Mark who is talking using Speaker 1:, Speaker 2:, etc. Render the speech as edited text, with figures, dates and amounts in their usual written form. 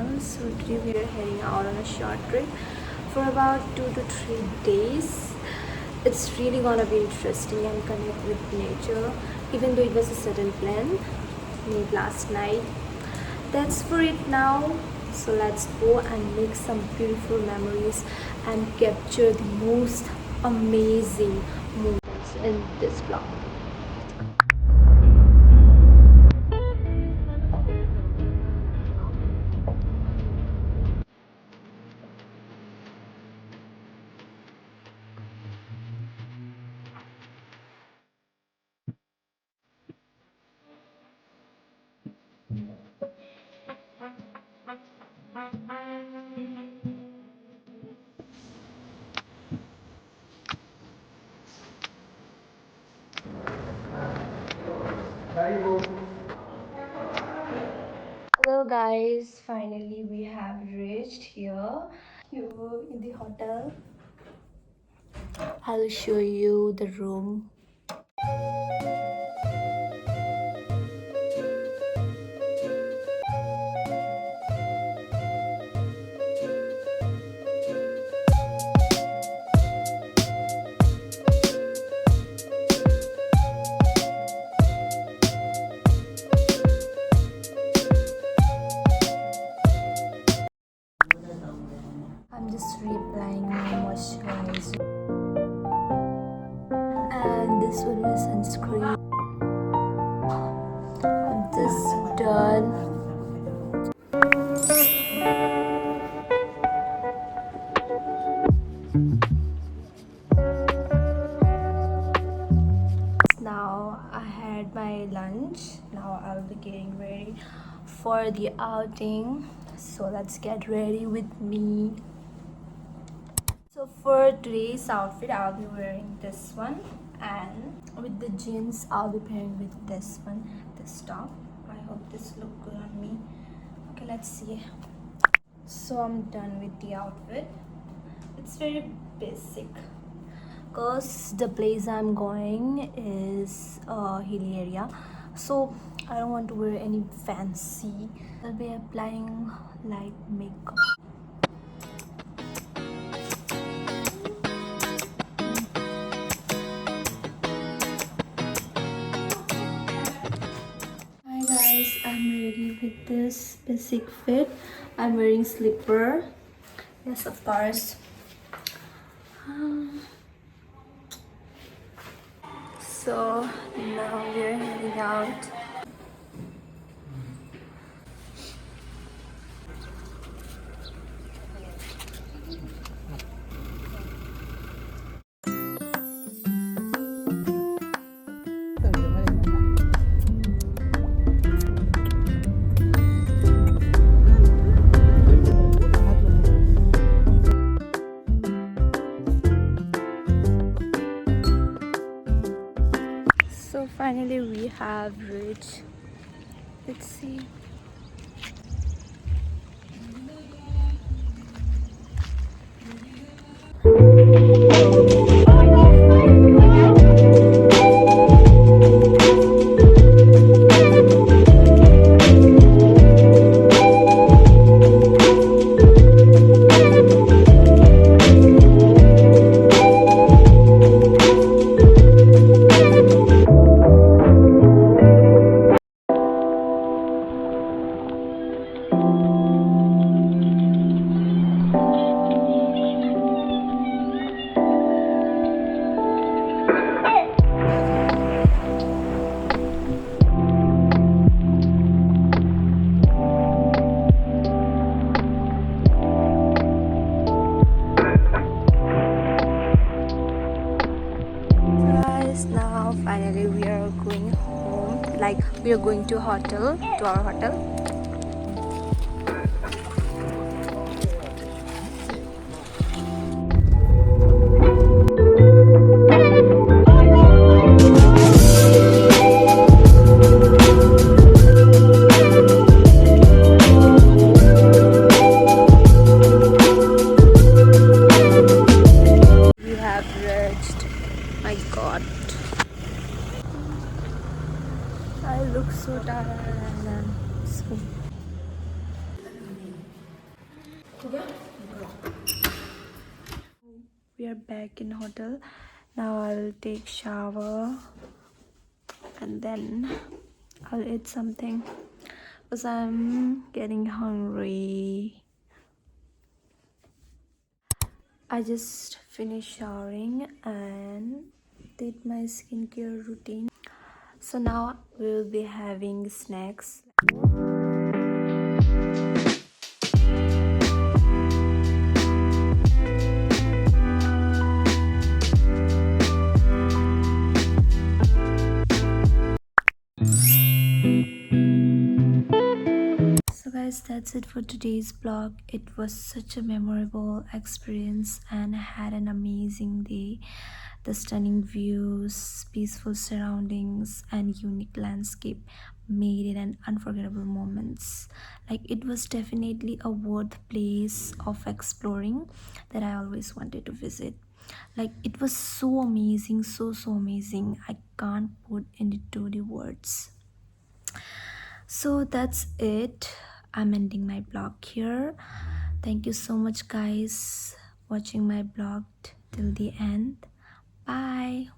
Speaker 1: channel. So today we are heading out on a short trip for about 2 to 3 days. It's really gonna be interesting and connect with nature, even though it was a sudden plan made last night. That's for it now. So let's go and make some beautiful memories and capture the most amazing moments in this vlog. Hello guys, finally we have reached here. You in the hotel. I'll show you the room. I'm just replying my moisturizer. And this will be sunscreen. I'm just done. Now I had my lunch. Now I'll be getting ready for the outing. So let's get ready with me. So for today's outfit, I'll be wearing this one, and with the jeans, I'll be pairing with this one, this top. I hope this look good on me. Okay, let's see. So I'm done with the outfit. It's very basic because the place I'm going is a hilly area, so I don't want to wear any fancy. I'll be applying light makeup. Hi guys, I'm ready with this basic fit. I'm wearing slipper. Yes, of course. So now we're heading out. So finally we have reached. Let's see. Now finally we are going home, like we are going to our hotel. We have reached. My god, I look so tired and I'm so We are back in hotel. Now I'll take shower and then I'll eat something because I'm getting hungry. I just finished showering and did my skincare routine. So now we'll be having snacks. So guys, that's it for today's vlog. It was such a memorable experience and I had an amazing day. The stunning views, peaceful surroundings and unique landscape made it an unforgettable moments. Like it was definitely a worth place of exploring that I always wanted to visit. Like it was so amazing, so amazing. I can't put into the words. So that's it. I'm ending my blog here. Thank you so much guys watching my blog till the end. Bye.